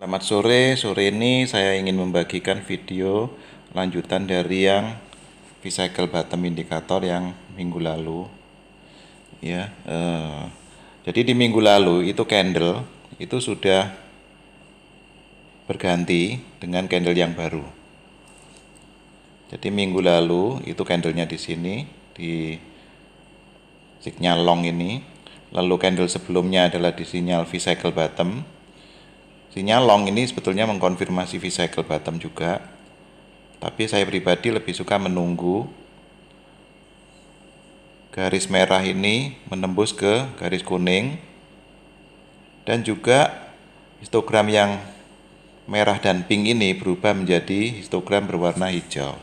Selamat sore, sore ini saya ingin membagikan video lanjutan dari yang V-cycle bottom indikator yang minggu lalu. Ya, jadi di minggu lalu itu candle itu sudah berganti dengan candle yang baru. Jadi minggu lalu itu candlenya di sini di sinyal long ini, lalu candle sebelumnya adalah di sinyal V-cycle bottom. Sinyal long ini sebetulnya mengkonfirmasi V-cycle bottom juga, tapi saya pribadi lebih suka menunggu garis merah ini menembus ke garis kuning, dan juga histogram yang merah dan pink ini berubah menjadi histogram berwarna hijau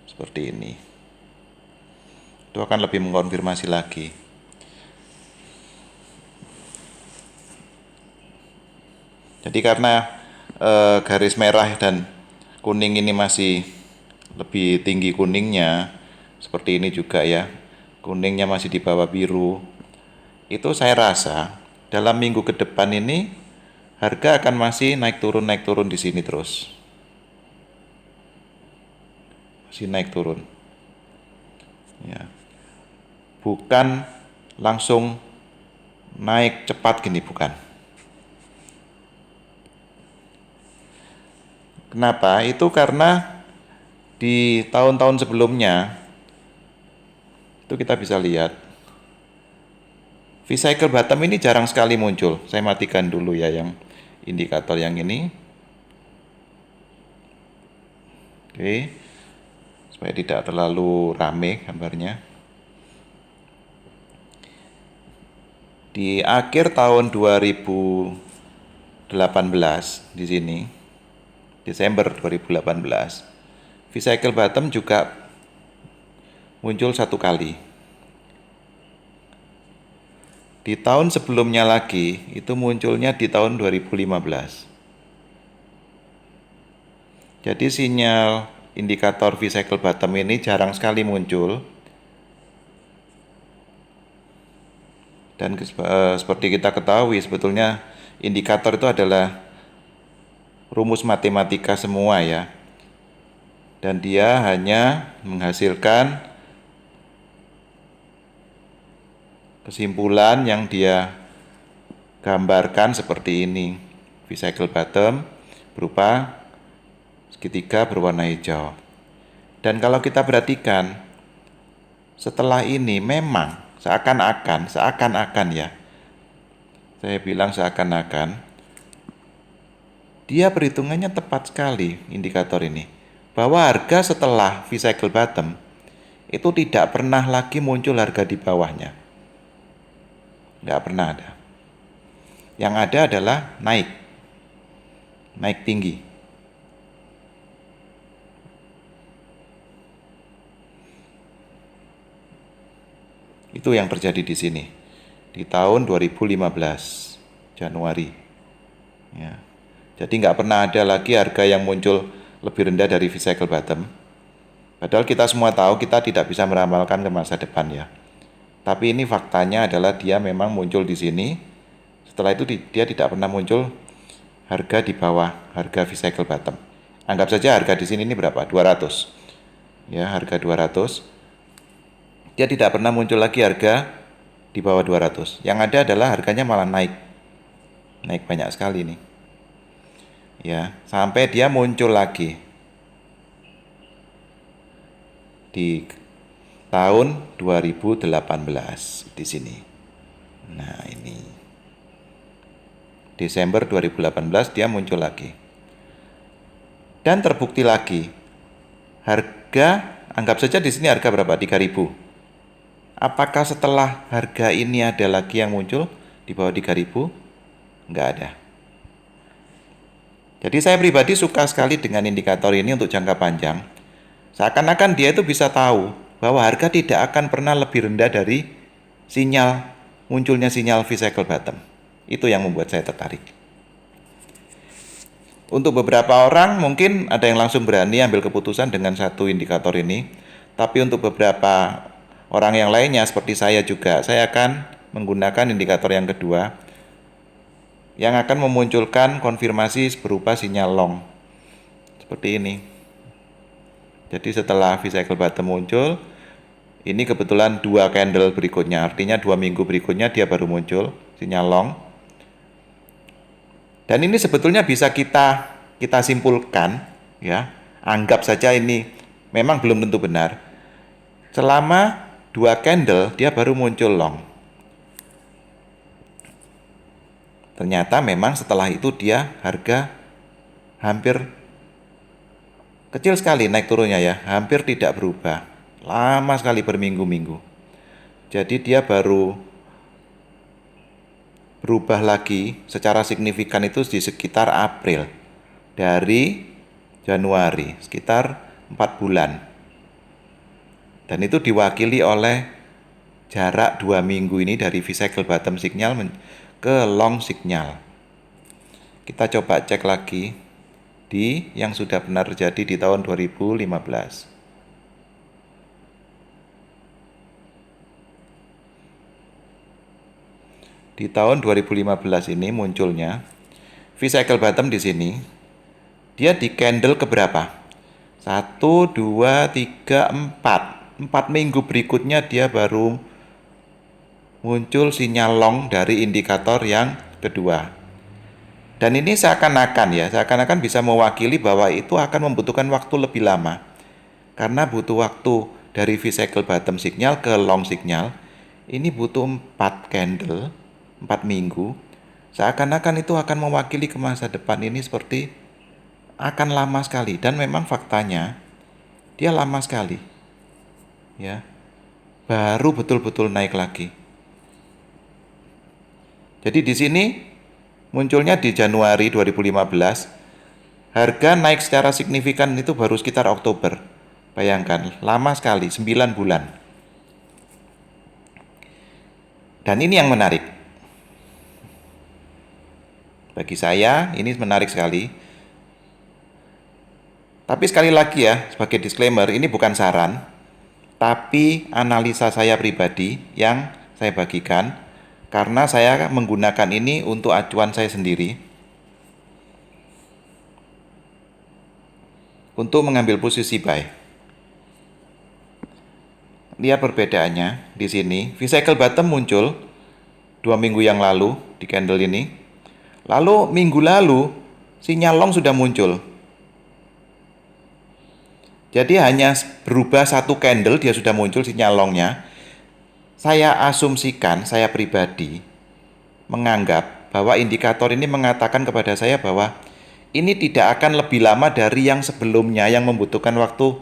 seperti ini. Itu akan lebih mengkonfirmasi lagi. Jadi karena garis merah dan kuning ini masih lebih tinggi kuningnya, seperti ini juga ya, kuningnya masih di bawah biru, itu saya rasa dalam minggu ke depan ini harga akan masih naik turun di sini terus, masih naik turun ya, bukan langsung naik cepat gini, bukan. Kenapa? Itu karena di tahun-tahun sebelumnya itu kita bisa lihat V-cycle bottom ini jarang sekali muncul. Saya matikan dulu ya yang indikator yang ini. Oke, supaya tidak terlalu rame gambarnya. Di akhir tahun 2018 di sini, Desember 2018, V-cycle bottom juga muncul satu kali. Di tahun sebelumnya lagi itu munculnya di tahun 2015. Jadi sinyal indikator V-cycle bottom ini jarang sekali muncul. Dan seperti kita ketahui sebetulnya indikator itu adalah rumus matematika semua ya. Dan dia hanya menghasilkan kesimpulan yang dia gambarkan seperti ini. V-cycle bottom berupa segitiga berwarna hijau. Dan kalau kita perhatikan, setelah ini memang seakan-akan ya, saya bilang seakan-akan, dia perhitungannya tepat sekali indikator ini, bahwa harga setelah V-cycle bottom itu tidak pernah lagi muncul harga di bawahnya. Nggak pernah ada. Yang ada adalah naik tinggi. Itu yang terjadi di sini di tahun 2015 Januari ya. Jadi nggak pernah ada lagi harga yang muncul lebih rendah dari V-cycle bottom. Padahal kita semua tahu kita tidak bisa meramalkan ke masa depan ya. Tapi ini faktanya adalah dia memang muncul di sini. Setelah itu dia tidak pernah muncul harga di bawah harga V-cycle bottom. Anggap saja harga di sini ini berapa? 200. Ya, harga 200. Dia tidak pernah muncul lagi harga di bawah 200. Yang ada adalah harganya malah naik. Naik banyak sekali nih. Ya, sampai dia muncul lagi di tahun 2018 di sini. Nah, ini Desember 2018 dia muncul lagi. Dan terbukti lagi. Harga, anggap saja di sini harga berapa? 3.000. Apakah setelah harga ini ada lagi yang muncul di bawah 3.000? Enggak ada. Jadi saya pribadi suka sekali dengan indikator ini untuk jangka panjang. Seakan-akan dia itu bisa tahu bahwa harga tidak akan pernah lebih rendah dari munculnya sinyal V-cycle bottom. Itu yang membuat saya tertarik. Untuk beberapa orang mungkin ada yang langsung berani ambil keputusan dengan satu indikator ini. Tapi untuk beberapa orang yang lainnya seperti saya juga, saya akan menggunakan indikator yang kedua. yang akan memunculkan konfirmasi berupa sinyal long. Seperti ini. Jadi setelah V-cycle bottom muncul, ini kebetulan 2 candle berikutnya, artinya 2 minggu berikutnya dia baru muncul sinyal long. Dan ini sebetulnya bisa kita simpulkan, ya. Anggap saja ini memang belum tentu benar. Selama 2 candle dia baru muncul long. Ternyata memang setelah itu dia harga hampir kecil sekali naik turunnya ya, hampir tidak berubah. Lama sekali berminggu-minggu. Jadi dia baru berubah lagi secara signifikan itu di sekitar April. Dari Januari, sekitar 4 bulan. Dan itu diwakili oleh jarak 2 minggu ini dari V-cycle bottom signal ke long signal. Kita coba cek lagi di yang sudah benar terjadi di tahun 2015. Di tahun 2015 ini munculnya V-cycle bottom di sini. Dia di candle keberapa? 1, 2, 3, 4. 4 minggu berikutnya dia baru muncul sinyal long dari indikator yang kedua. Dan ini seakan-akan bisa mewakili bahwa itu akan membutuhkan waktu lebih lama. Karena butuh waktu dari V-cycle bottom signal ke long signal. Ini butuh 4 candle, 4 minggu. Seakan-akan itu akan mewakili ke masa depan ini seperti akan lama sekali. Dan memang faktanya dia lama sekali. Ya. Baru betul-betul naik lagi. Jadi di sini munculnya di Januari 2015. Harga naik secara signifikan itu baru sekitar Oktober. Bayangkan, lama sekali, 9 bulan. Dan ini yang menarik. Bagi saya, ini menarik sekali. Tapi sekali lagi ya, sebagai disclaimer, ini bukan saran, tapi analisa saya pribadi yang saya bagikan, karena saya menggunakan ini untuk acuan saya sendiri untuk mengambil posisi buy. Lihat perbedaannya di sini. V-cycle bottom muncul 2 minggu yang lalu di candle ini. Lalu minggu lalu sinyal long sudah muncul. Jadi hanya berubah 1 candle dia sudah muncul sinyal longnya. Saya asumsikan, saya pribadi menganggap bahwa indikator ini mengatakan kepada saya bahwa ini tidak akan lebih lama dari yang sebelumnya yang membutuhkan waktu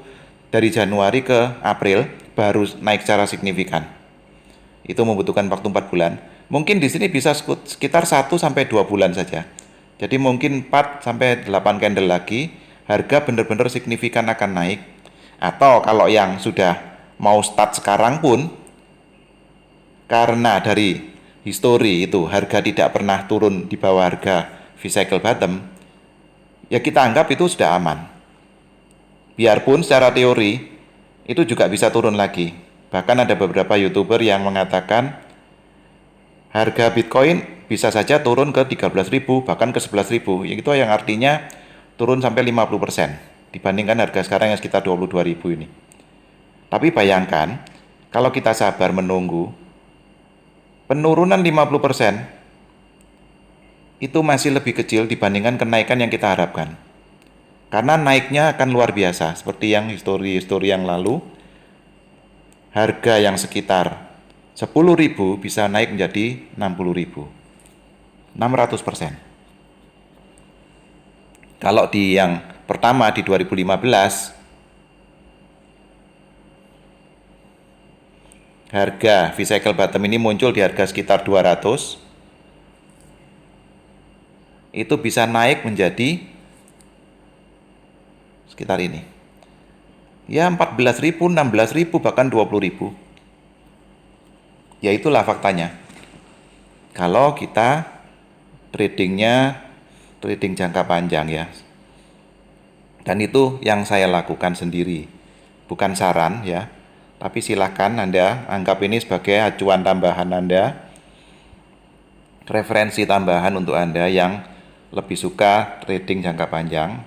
dari Januari ke April baru naik secara signifikan. Itu membutuhkan waktu 4 bulan. Mungkin di sini bisa sekitar 1 sampai 2 bulan saja. Jadi mungkin 4 sampai 8 candle lagi harga benar-benar signifikan akan naik. Atau kalau yang sudah mau start sekarang pun karena dari histori itu harga tidak pernah turun di bawah harga V-cycle bottom, ya kita anggap itu sudah aman. Biarpun secara teori itu juga bisa turun lagi. Bahkan ada beberapa YouTuber yang mengatakan harga Bitcoin bisa saja turun ke 13.000 bahkan ke 11.000. Itu yang artinya turun sampai 50% dibandingkan harga sekarang yang sekitar 22.000 ini. Tapi bayangkan kalau kita sabar menunggu penurunan 50% itu masih lebih kecil dibandingkan kenaikan yang kita harapkan. Karena naiknya akan luar biasa, seperti yang histori-histori yang lalu. Harga yang sekitar 10.000 bisa naik menjadi 60.000. 600%. Kalau di yang pertama di 2015, harga V-cycle bottom ini muncul di harga sekitar 200. Itu bisa naik menjadi sekitar ini. Ya 14.000, 16.000, bahkan 20.000. Ya itulah faktanya. Kalau kita tradingnya trading jangka panjang ya. Dan itu yang saya lakukan sendiri. Bukan saran ya. Tapi silakan Anda anggap ini sebagai acuan tambahan Anda. referensi tambahan untuk Anda yang lebih suka trading jangka panjang.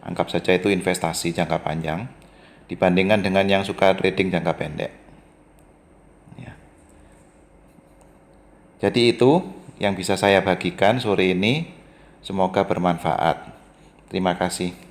Anggap saja itu investasi jangka panjang dibandingkan dengan yang suka trading jangka pendek. Ya. Jadi itu yang bisa saya bagikan sore ini. Semoga bermanfaat. Terima kasih.